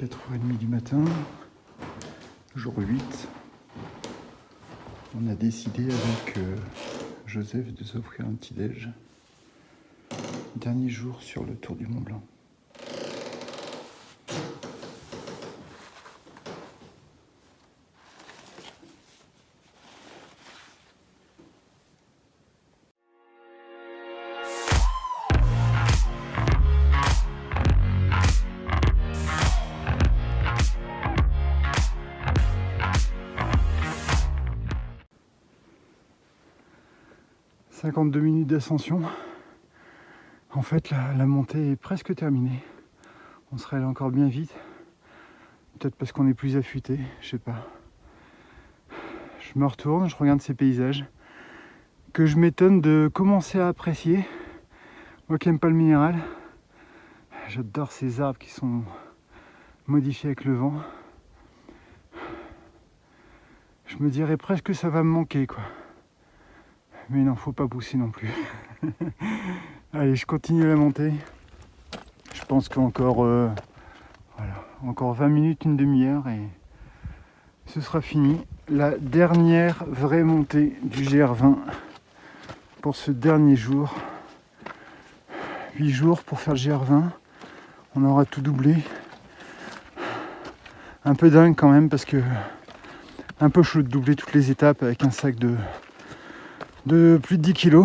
4h30 du matin, jour 8. On a décidé avec Joseph de s'offrir un petit déj. Dernier jour sur le Tour du Mont Blanc. « 52 minutes d'ascension. En fait, la montée est presque terminée. On serait allé encore bien vite. Peut-être parce qu'on est plus affûté, je sais pas. Je me retourne, je regarde ces paysages que je m'étonne de commencer à apprécier. Moi qui n'aime pas le minéral, j'adore ces arbres qui sont modifiés avec le vent. Je me dirais presque que ça va me manquer, quoi. Mais non, faut pas pousser non plus. Allez, je continue la montée. Je pense qu'encore encore 20 minutes, une demi-heure et ce sera fini. La dernière vraie montée du GR20 pour ce dernier jour. 8 jours pour faire le GR20. On aura tout doublé. Un peu dingue quand même parce que un peu chaud de doubler toutes les étapes avec un sac de plus de 10 kg.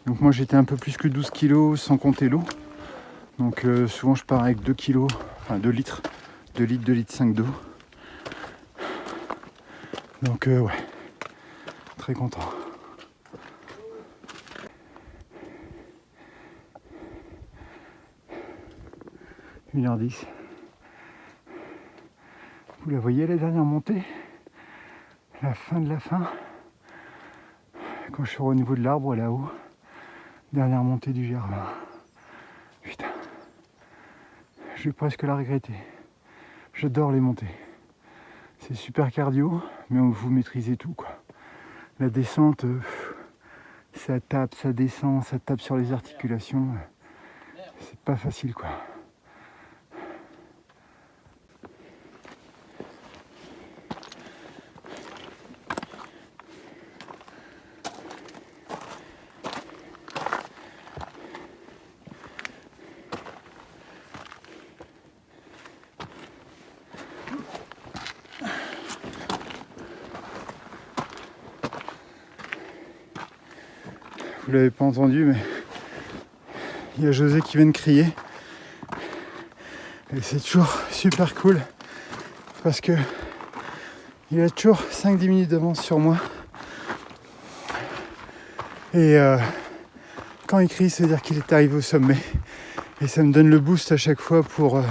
Donc moi j'étais un peu plus que 12 kg sans compter l'eau. Donc souvent je pars avec 2 kg, enfin 2 litres, 2 litres 5 d'eau. Donc ouais, très content. « 1h10. Vous la voyez la dernière montée? La fin de la fin. Quand je suis au niveau de l'arbre là-haut. Dernière montée du GR20. Putain. Je vais presque la regretter. J'adore les montées. C'est super cardio, mais vous maîtrisez tout, quoi. La descente, ça tape, ça descend, ça tape sur les articulations. C'est pas facile, quoi. Vous l'avez pas entendu, mais il y a José qui vient de crier. Et c'est toujours super cool parce que il a toujours 5-10 minutes d'avance sur moi. Et quand il crie, ça veut dire qu'il est arrivé au sommet. Et ça me donne le boost à chaque fois pour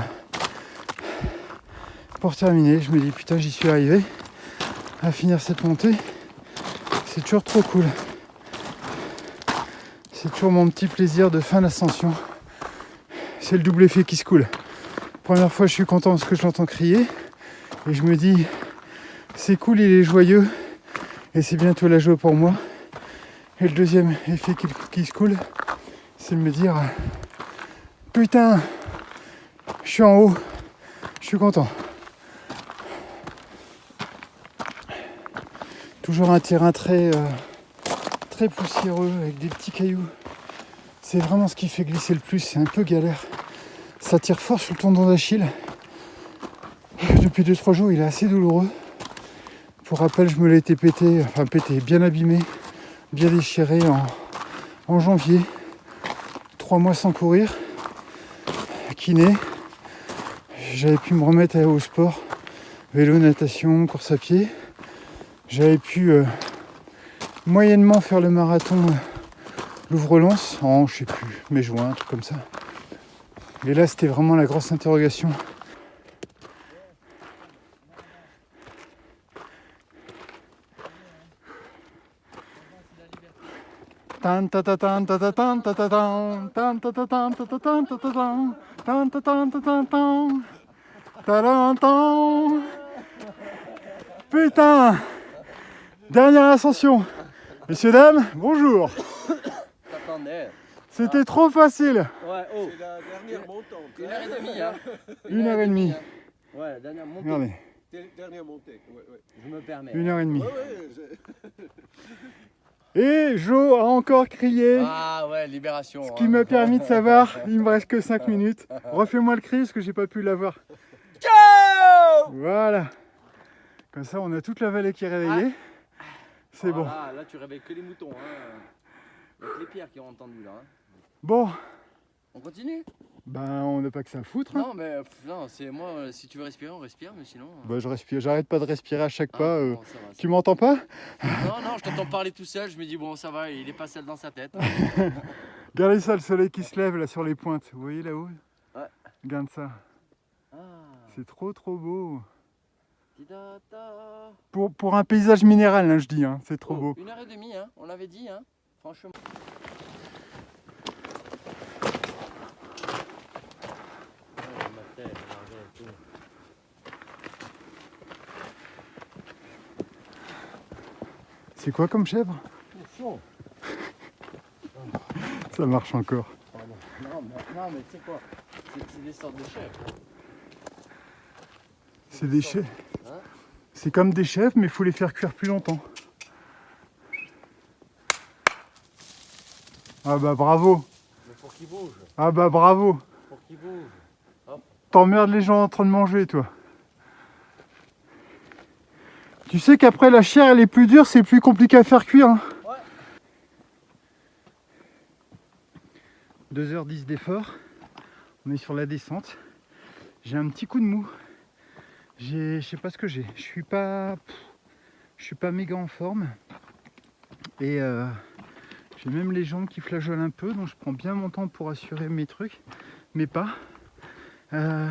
terminer. Je me dis putain, j'y suis arrivé à finir cette montée. C'est toujours trop cool. C'est toujours mon petit plaisir de fin d'ascension. C'est le double effet qui se coule. Première fois, je suis content parce que je l'entends crier. Et je me dis, c'est cool, il est joyeux. Et c'est bientôt la joie pour moi. Et le deuxième effet qui se coule, c'est de me dire, putain, je suis en haut, je suis content. Toujours un terrain très poussiéreux avec des petits cailloux. C'est vraiment ce qui fait glisser le plus, c'est un peu galère. Ça tire fort sur le tendon d'Achille. Depuis 2-3 jours, il est assez douloureux. Pour rappel, je me l'ai été pété, bien abîmé, bien déchiré en janvier. 3 mois sans courir, kiné. J'avais pu me remettre au sport, vélo, natation, course à pied. J'avais pu moyennement faire le marathon Louvre-Lens en, je sais plus, mai-juin, un truc comme ça. Et là, c'était vraiment la grosse interrogation. Putain! Dernière ascension. Messieurs, dames, bonjour. C'était trop facile. Ouais, oh. C'est la dernière montante. 1h30, hein. 1h30. Ouais, la dernière montée. Regardez, Dernière montée. Ouais, ouais. Je me permets. 1h30. Ouais, ouais, Et Jo a encore crié. Ah ouais, libération. Ce qui m'a permis de savoir, il me reste que 5 minutes. Refais-moi le cri parce que j'ai pas pu l'avoir. Ciao. Voilà. Comme ça, on a toute la vallée qui est réveillée. C'est bon. Là, tu réveilles que les moutons. Hein. Il y a que les pierres qui ont entendu là. Hein. Bon, On continue? ben on n'a pas que ça à foutre. Hein. Non, mais non, c'est moi, si tu veux respirer, on respire, mais sinon. Bah, je respire, j'arrête pas de respirer à chaque pas. bon, ça va, Tu m'entends pas? Non, je t'entends parler tout seul, je me dis, bon, ça va, il est pas seul dans sa tête. Regardez ça, le soleil qui se lève là sur les pointes. Vous voyez là-haut? Ouais. Regarde ça. Ah, C'est trop beau. tidata. Pour un paysage minéral, hein, je dis. Hein. C'est trop beau. 1h30, hein, on l'avait dit, hein, franchement. C'est quoi comme chèvre? Ça marche encore. Non, mais tu sais quoi, c'est des sortes de chèvres. C'est des chèvres. Hein? C'est comme des chèvres, mais il faut les faire cuire plus longtemps. Ah bah bravo. Mais pour qu'ils bougent, Ah bah bravo. pour qu'ils bougent. T'emmerdes les gens en train de manger, toi. Tu sais qu'après la chair elle est plus dure, c'est plus compliqué à faire cuire. Hein. Ouais. 2h10 d'effort. On est sur la descente. J'ai un petit coup de mou. Je sais pas ce que j'ai. Je suis pas méga en forme. Et j'ai même les jambes qui flageolent un peu, donc je prends bien mon temps pour assurer mes trucs, mes pas. Je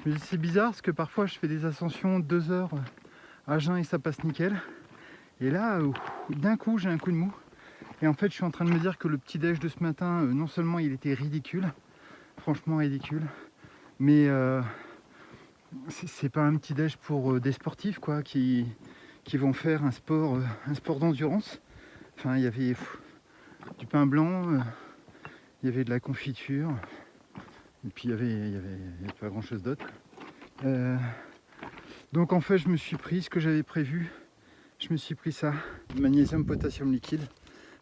me dis c'est bizarre parce que parfois je fais des ascensions 2 heures à jeun et ça passe nickel. Et là, d'un coup, j'ai un coup de mou. Et en fait, je suis en train de me dire que le petit déj de ce matin, non seulement il était ridicule, franchement ridicule, mais c'est pas un petit déj pour des sportifs quoi, qui vont faire un sport d'endurance. Enfin, il y avait du pain blanc, il y avait de la confiture, et puis il y avait pas grand chose d'autre. Donc en fait, je me suis pris ce que j'avais prévu. Je me suis pris ça, magnésium, potassium liquide.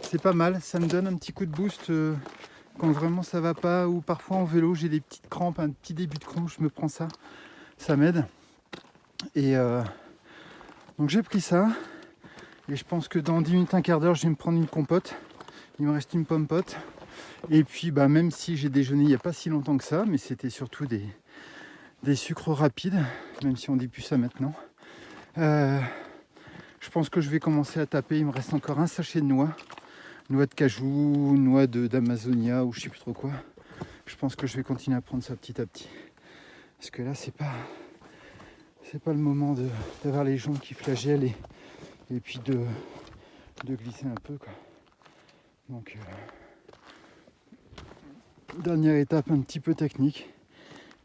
C'est pas mal, ça me donne un petit coup de boost quand vraiment ça va pas, ou parfois en vélo j'ai des petites crampes, un petit début de crampe, je me prends ça, ça m'aide. Et donc j'ai pris ça, et je pense que dans 10 minutes, un quart d'heure, je vais me prendre une compote. Il me reste une pomme pote. Et puis bah, même si j'ai déjeuné il n'y a pas si longtemps que ça, mais c'était surtout des sucres rapides, même si on dit plus ça maintenant. Je pense que je vais commencer à taper. Il me reste encore un sachet de noix de cajou, noix d'Amazonia ou je sais plus trop quoi. Je pense que je vais continuer à prendre ça petit à petit. Parce que là, c'est pas le moment d'avoir les jambes qui flagellent et puis de glisser un peu, quoi. Donc, dernière étape un petit peu technique.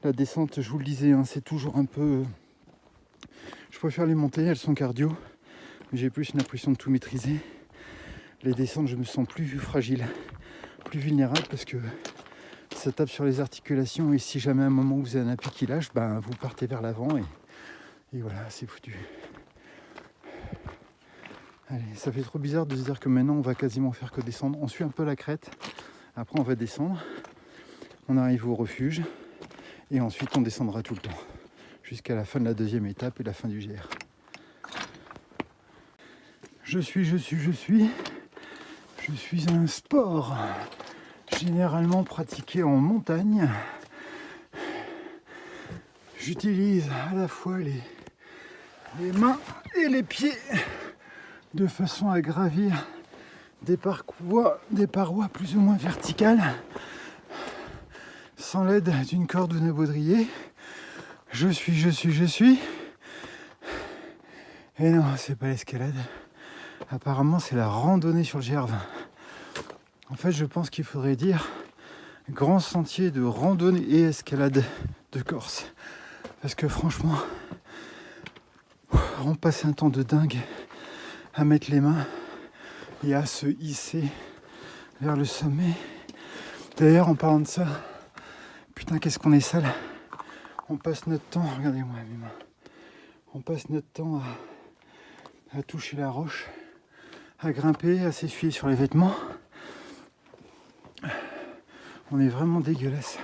La descente, je vous le disais, hein, c'est toujours un peu... Je préfère les montées, elles sont cardio. Mais j'ai plus l'impression de tout maîtriser. Les descentes, je me sens plus fragile, plus vulnérable parce que ça tape sur les articulations et si jamais à un moment vous avez un appui qui lâche, ben, vous partez vers l'avant et voilà, c'est foutu. Allez, ça fait trop bizarre de se dire que maintenant on va quasiment faire que descendre. On suit un peu la crête, après on va descendre, on arrive au refuge et ensuite on descendra tout le temps jusqu'à la fin de la deuxième étape et la fin du GR. Je suis un sport généralement pratiqué en montagne. J'utilise à la fois les mains et les pieds de façon à gravir des parois plus ou moins verticales sans l'aide d'une corde ou d'un baudrier. Je suis. Et non, c'est pas l'escalade. Apparemment, c'est la randonnée sur le GR20. En fait, je pense qu'il faudrait dire grand sentier de randonnée et escalade de Corse. Parce que franchement, on passe un temps de dingue à mettre les mains et à se hisser vers le sommet. D'ailleurs, en parlant de ça, putain, qu'est-ce qu'on est sale. On passe notre temps, regardez-moi mes mains, on passe notre temps à toucher la roche, à grimper, à s'essuyer sur les vêtements. On est vraiment dégueulasse.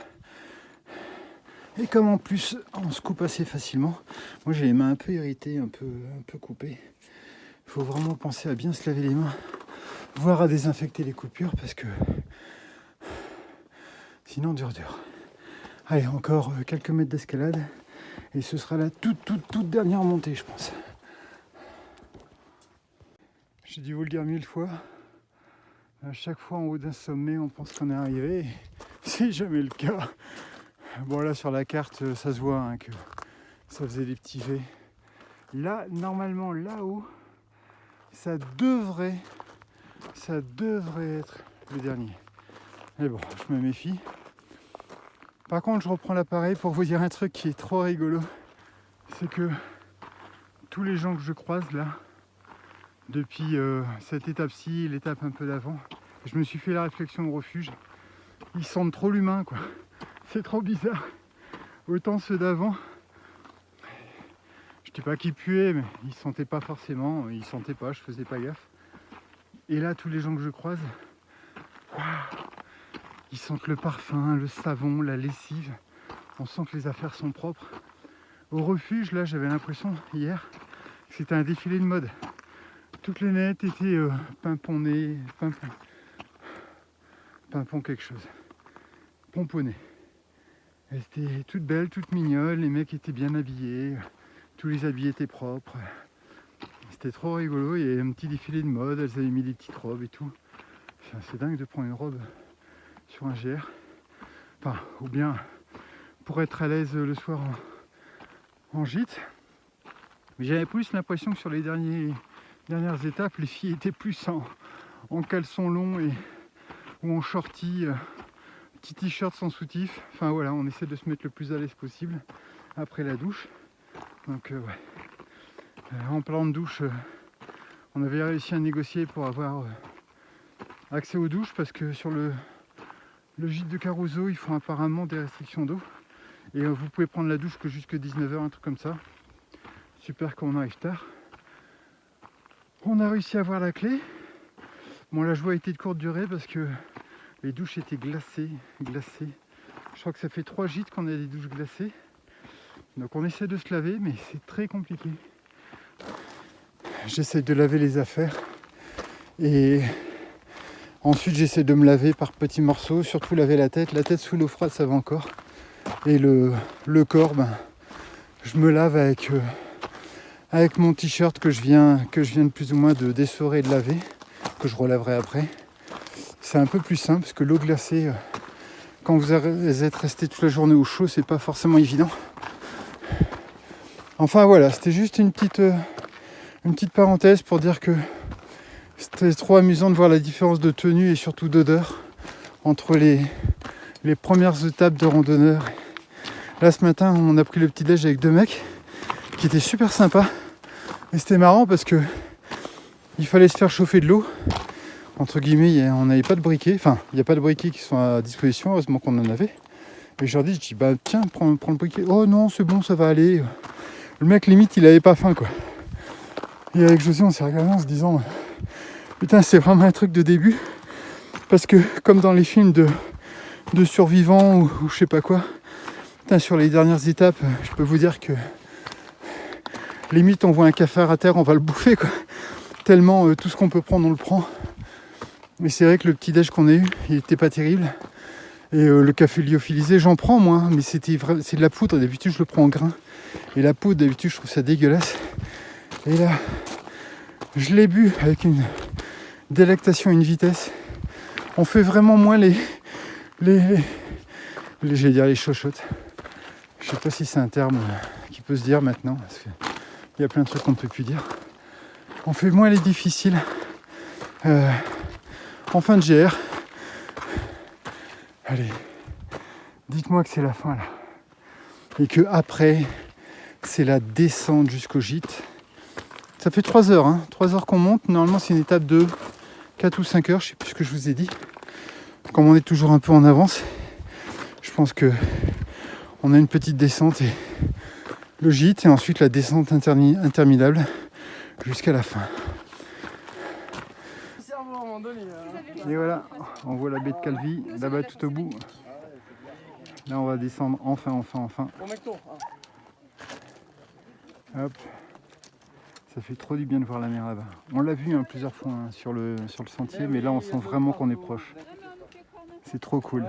Et comme en plus on se coupe assez facilement, moi j'ai les mains un peu irritées, un peu coupées. Il faut vraiment penser à bien se laver les mains, voire à désinfecter les coupures parce que sinon dur. Allez, encore quelques mètres d'escalade et ce sera la toute dernière montée, je pense. J'ai dû vous le dire 1000 fois. À chaque fois en haut d'un sommet, on pense qu'on est arrivé. C'est jamais le cas. Bon, là sur la carte, ça se voit hein, que ça faisait des petits V. Là, normalement, là-haut, ça devrait être le dernier. Mais bon, je me méfie. Par contre, je reprends l'appareil pour vous dire un truc qui est trop rigolo. C'est que tous les gens que je croise là, depuis cette étape-ci, l'étape un peu d'avant, je me suis fait la réflexion au refuge. Ils sentent trop l'humain, quoi. C'est trop bizarre. Autant ceux d'avant, je dis pas qu'ils puaient, mais ils sentaient pas forcément. Ils sentaient pas, je faisais pas gaffe. Et là, tous les gens que je croise, ils sentent le parfum, le savon, la lessive. On sent que les affaires sont propres. Au refuge, là, j'avais l'impression, hier, que c'était un défilé de mode. Toutes les nanettes étaient pimponnées, pimpon quelque chose, pomponnées. Elles étaient toutes belles, toutes mignonnes, les mecs étaient bien habillés, tous les habits étaient propres. C'était trop rigolo, il y avait un petit défilé de mode, elles avaient mis des petites robes et tout. C'est dingue de prendre une robe sur un GR. Enfin, ou bien pour être à l'aise le soir en gîte. Mais j'avais plus l'impression que sur les dernières étapes, les filles étaient plus en caleçon long ou en shorty, petit t-shirt sans soutif. Enfin voilà, on essaie de se mettre le plus à l'aise possible après la douche. Donc ouais. En parlant de douche, on avait réussi à négocier pour avoir accès aux douches parce que sur le gîte de Caruso, ils font apparemment des restrictions d'eau. Et vous pouvez prendre la douche que jusque 19h, un truc comme ça. Super quand on arrive tard. On a réussi à avoir la clé. Bon, la joie a été de courte durée parce que les douches étaient glacées. Je crois que ça fait 3 gîtes qu'on a des douches glacées. Donc on essaie de se laver, mais c'est très compliqué. J'essaie de laver les affaires. Et ensuite j'essaie de me laver par petits morceaux, surtout laver la tête. La tête sous l'eau froide, ça va encore. Et le corps, je me lave avec mon t-shirt que je viens de plus ou moins de dessorer et de laver, que je relaverai après. C'est un peu plus simple parce que l'eau glacée, quand vous êtes resté toute la journée au chaud, c'est pas forcément évident. Enfin voilà, c'était juste une petite parenthèse pour dire que c'était trop amusant de voir la différence de tenue et surtout d'odeur entre les premières étapes de randonneurs. Là ce matin, on a pris le petit-déj avec 2 mecs qui étaient super sympas. Et c'était marrant parce que il fallait se faire chauffer de l'eau. Entre guillemets, on n'avait pas de briquet. Enfin, il n'y a pas de briquets qui sont à disposition, heureusement qu'on en avait. Et je leur dis, tiens, prends le briquet. Oh non, c'est bon, ça va aller. Le mec, limite, il avait pas faim, quoi. Et avec José, on s'est regardé en se disant, putain, c'est vraiment un truc de début. Parce que, comme dans les films de survivants ou je sais pas quoi, putain, sur les dernières étapes, je peux vous dire que limite, on voit un cafard à terre, on va le bouffer, quoi. Tellement tout ce qu'on peut prendre, on le prend. Mais c'est vrai que le petit déj qu'on a eu, il était pas terrible. Et le café lyophilisé, j'en prends moi, mais c'est de la poudre. D'habitude, je le prends en grain. Et la poudre, d'habitude, je trouve ça dégueulasse. Et là, je l'ai bu avec une délectation, une vitesse. On fait vraiment moins j'allais dire les chochottes. Je sais pas si c'est un terme qui peut se dire maintenant, parce qu'il y a plein de trucs qu'on ne peut plus dire. On fait moins les difficiles en fin de GR. Allez, dites-moi que c'est la fin là. Et que après, c'est la descente jusqu'au gîte. Ça fait 3 heures, hein, 3 heures qu'on monte. Normalement, c'est une étape de 4 ou 5 heures, je sais plus ce que je vous ai dit. comme on est toujours un peu en avance, je pense que on a une petite descente et le gîte et ensuite la descente interminable jusqu'à la fin. Et voilà, on voit la baie de Calvi là-bas tout au bout. Là on va descendre enfin. Hop. Ça fait trop du bien de voir la mer là-bas. On l'a vu plusieurs fois sur le sentier, mais là on sent vraiment qu'on est proche. C'est trop cool.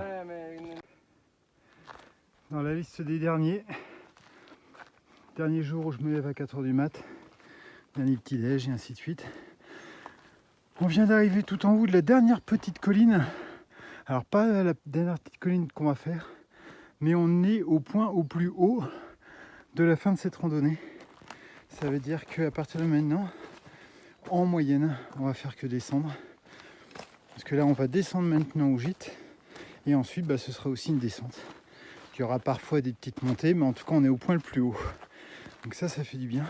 Dans la liste des dernier jour où je me lève à 4h du mat, dernier petit déj et ainsi de suite. On vient d'arriver tout en haut de la dernière petite colline. Alors pas la dernière petite colline qu'on va faire, mais on est au point au plus haut de la fin de cette randonnée. Ça veut dire qu'à partir de maintenant, en moyenne, on va faire que descendre. Parce que là, on va descendre maintenant au gîte. Et ensuite, ce sera aussi une descente. Il y aura parfois des petites montées, mais en tout cas, on est au point le plus haut. Donc ça fait du bien.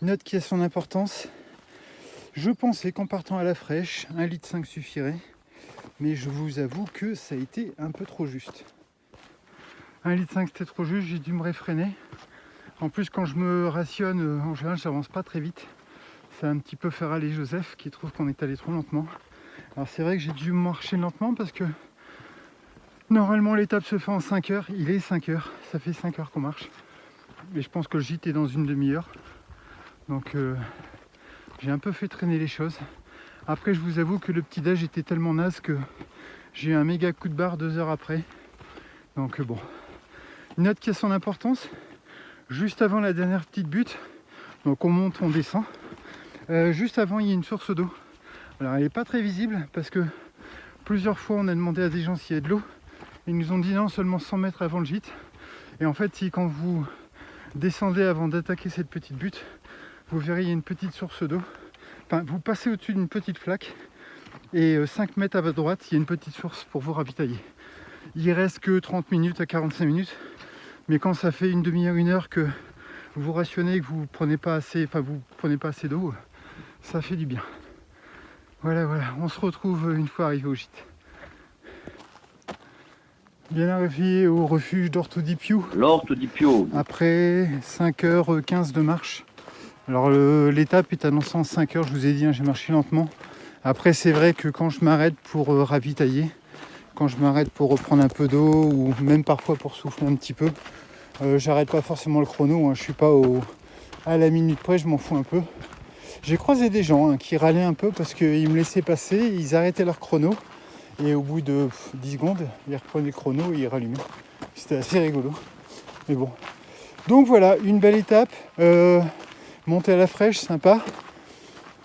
Note qui a son importance. Je pensais qu'en partant à la fraîche, 1,5 litre suffirait. Mais je vous avoue que ça a été un peu trop juste. 1,5 litre c'était trop juste, j'ai dû me réfréner. En plus, quand je me rationne, en général, j'avance pas très vite. Ça a un petit peu fait râler Joseph qui trouve qu'on est allé trop lentement. Alors c'est vrai que j'ai dû marcher lentement parce que normalement l'étape se fait en 5 heures. Il est 5 heures, ça fait 5 heures qu'on marche. Et je pense que le gîte est dans une demi-heure. Donc j'ai un peu fait traîner les choses. Après, je vous avoue que le petit déj était tellement naze que j'ai eu un méga coup de barre 2 heures après. Donc bon, une note qui a son importance. Juste avant la dernière petite butte, donc on monte, on descend. Juste avant, il y a une source d'eau. Alors elle n'est pas très visible parce que plusieurs fois on a demandé à des gens s'il y a de l'eau. Ils nous ont dit non, seulement 100 mètres avant le gîte. Et en fait, si quand vous descendez avant d'attaquer cette petite butte, vous verrez il y a une petite source d'eau. Enfin, vous passez au-dessus d'une petite flaque et 5 mètres à votre droite, il y a une petite source pour vous ravitailler. Il reste que 30 minutes à 45 minutes. Mais quand ça fait une demi-heure, une heure que vous vous rationnez et que vous prenez pas assez d'eau, ça fait du bien. Voilà, on se retrouve une fois arrivé au gîte. Bien arrivé au refuge d'Orto di Più. L'Orto di Più. Après 5h15 de marche. Alors l'étape est annoncée en 5 heures, je vous ai dit, j'ai marché lentement. Après c'est vrai que quand je m'arrête pour ravitailler, quand je m'arrête pour reprendre un peu d'eau ou même parfois pour souffler un petit peu, j'arrête pas forcément le chrono, je suis pas à la minute près, je m'en fous un peu. J'ai croisé des gens qui râlaient un peu parce qu'ils me laissaient passer, ils arrêtaient leur chrono et au bout de 10 secondes, ils reprenaient le chrono et ils rallumaient. C'était assez rigolo. Mais bon. Donc voilà, une belle étape. Montée à la fraîche, sympa.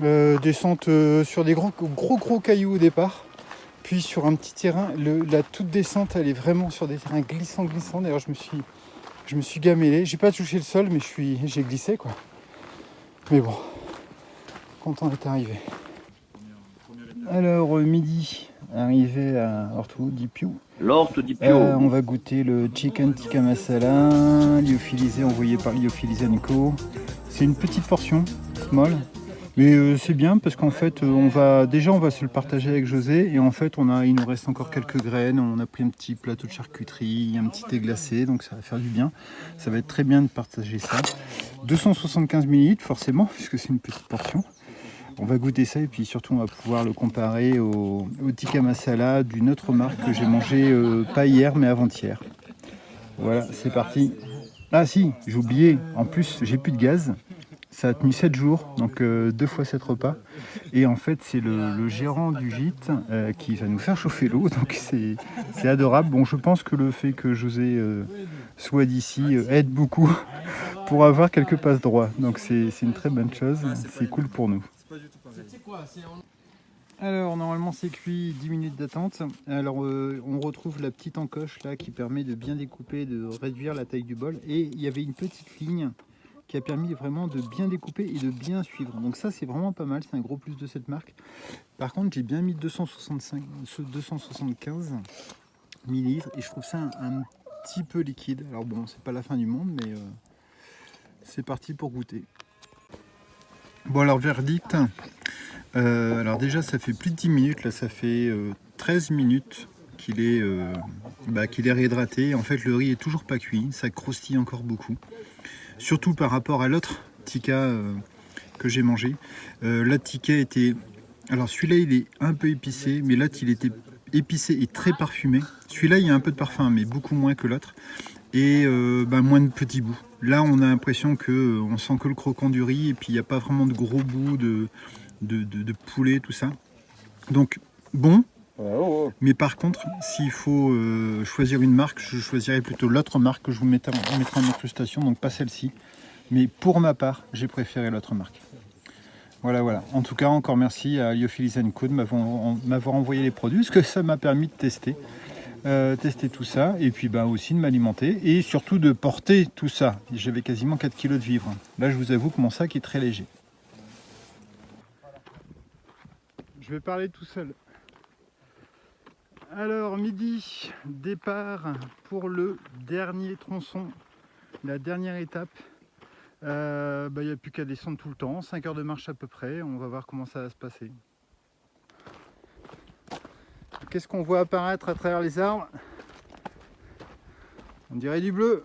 Descente sur des gros cailloux au départ. Puis sur un petit terrain, la toute descente, elle est vraiment sur des terrains glissants. D'ailleurs, je me suis gamellé. J'ai pas touché le sol, mais j'ai glissé, quoi. Mais bon, content d'être arrivé. Alors, midi, arrivé à Orto di Più. L'Orto di Più. On va goûter le chicken tikka masala, lyophilisé, envoyé par Lyophilisé Nico. C'est une petite portion, small. Mais c'est bien parce qu'en fait, on va se le partager avec José. Et en fait, il nous reste encore quelques graines. On a pris un petit plateau de charcuterie, un petit thé glacé. Donc ça va faire du bien. Ça va être très bien de partager ça. 275 ml forcément, puisque c'est une petite portion. On va goûter ça et puis surtout, on va pouvoir le comparer au tikka masala d'une autre marque que j'ai mangé pas hier, mais avant-hier. Voilà, c'est parti. Ah si, j'ai oublié. En plus, j'ai plus de gaz. Ça a tenu 7 jours, donc 2 fois 7 repas. Et en fait, c'est le gérant du gîte qui va nous faire chauffer l'eau. Donc c'est adorable. Bon, je pense que le fait que José soit d'ici aide beaucoup pour avoir quelques passes droits. Donc c'est une très bonne chose. C'est cool pour nous. Alors normalement c'est cuit, 10 minutes d'attente. Alors on retrouve la petite encoche là qui permet de bien découper, de réduire la taille du bol. Et il y avait une petite ligne qui a permis vraiment de bien découper et de bien suivre. Donc ça c'est vraiment pas mal, c'est un gros plus de cette marque. Par contre j'ai bien mis 275 millilitres et je trouve ça un petit peu liquide. Alors bon, c'est pas la fin du monde, mais c'est parti pour goûter. Bon alors verdict, Alors déjà, ça fait plus de 10 minutes, là ça fait 13 minutes qu'il est, qu'il est réhydraté. En fait, le riz est toujours pas cuit, ça croustille encore beaucoup. Surtout par rapport à l'autre tikka que j'ai mangé. L'autre tikka était... Alors celui-là, il est un peu épicé, mais l'autre, il était épicé et très parfumé. Celui-là, il y a un peu de parfum, mais beaucoup moins que l'autre. Et moins de petits bouts. Là, on a l'impression que on sent que le croquant du riz, et puis il n'y a pas vraiment de gros bouts de poulet, tout ça. Donc, bon. Mais par contre, s'il faut choisir une marque, je choisirais plutôt l'autre marque que je vous mettrai en incrustation, donc pas celle-ci. Mais pour ma part, j'ai préféré l'autre marque. Voilà, voilà. En tout cas, encore merci à Lyophilis & Co de m'avoir envoyé les produits, parce que ça m'a permis de tester tout ça, et puis aussi de m'alimenter, et surtout de porter tout ça. J'avais quasiment 4 kg de vivres. Là, je vous avoue que mon sac est très léger. Je vais parler tout seul. Alors, midi, départ pour le dernier tronçon, la dernière étape. Il n'y a plus qu'à descendre tout le temps, 5 heures de marche à peu près, on va voir comment ça va se passer. Qu'est-ce qu'on voit apparaître à travers les arbres? On dirait du bleu,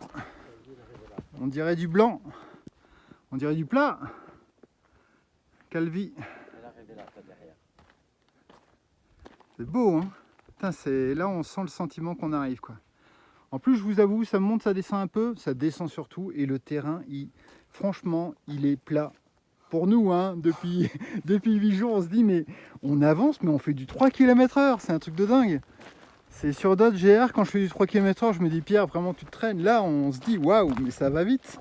on dirait du blanc, on dirait du plat. Calvi. C'est beau, hein? Putain, là on sent le sentiment qu'on arrive, quoi. En plus, je vous avoue, ça monte, ça descend un peu, ça descend surtout, et le terrain, franchement, il est plat. Pour nous, hein, depuis 8 jours, on se dit, mais on avance, mais on fait du 3 km/h, c'est un truc de dingue. C'est sur d'autres GR, quand je fais du 3 km/h, je me dis, Pierre, vraiment, tu te traînes. Là, on se dit, waouh, mais ça va vite.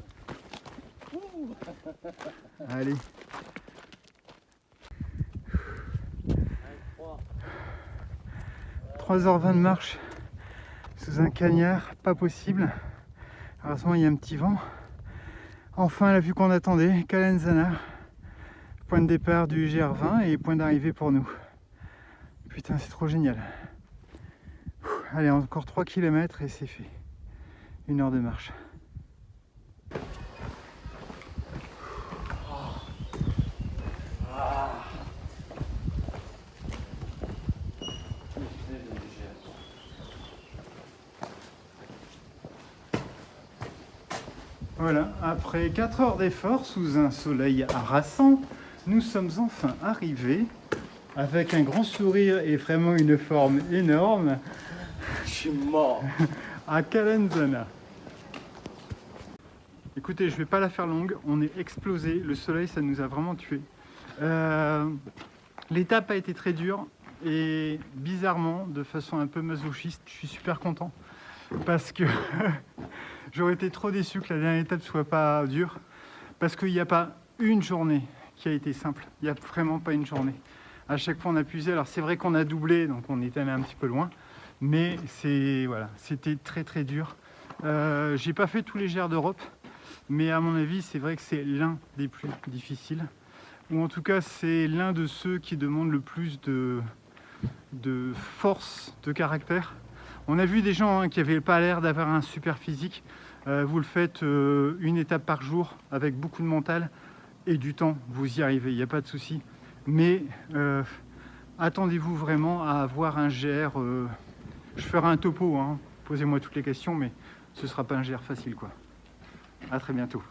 Allez. « 3h20 de marche sous un cagnard, pas possible. Heureusement, il y a un petit vent. Enfin, la vue qu'on attendait, Calenzana. Point de départ du GR20 et point d'arrivée pour nous. Putain, c'est trop génial. Allez, encore 3 km et c'est fait. 1 heure de marche. Voilà, après 4 heures d'effort sous un soleil harassant, nous sommes enfin arrivés avec un grand sourire et vraiment une forme énorme. Je suis mort. À Calenzana. Écoutez, je vais pas la faire longue, on est explosé, le soleil ça nous a vraiment tués. L'étape a été très dure et bizarrement, de façon un peu masochiste, je suis super content parce que j'aurais été trop déçu que la dernière étape soit pas dure parce qu'il n'y a pas une journée qui a été simple, il n'y a vraiment pas une journée. À chaque fois on a puisé, alors c'est vrai qu'on a doublé donc on est allé un petit peu loin, mais c'était très très dur. J'ai pas fait tous les GR d'Europe, mais à mon avis c'est vrai que c'est l'un des plus difficiles, ou en tout cas c'est l'un de ceux qui demandent le plus de force de caractère. On a vu des gens qui n'avaient pas l'air d'avoir un super physique. Vous le faites une étape par jour avec beaucoup de mental et du temps, vous y arrivez, il n'y a pas de souci. Mais attendez-vous vraiment à avoir un GR. Je ferai un topo, hein. Posez-moi toutes les questions, mais ce ne sera pas un GR facile, quoi. À très bientôt.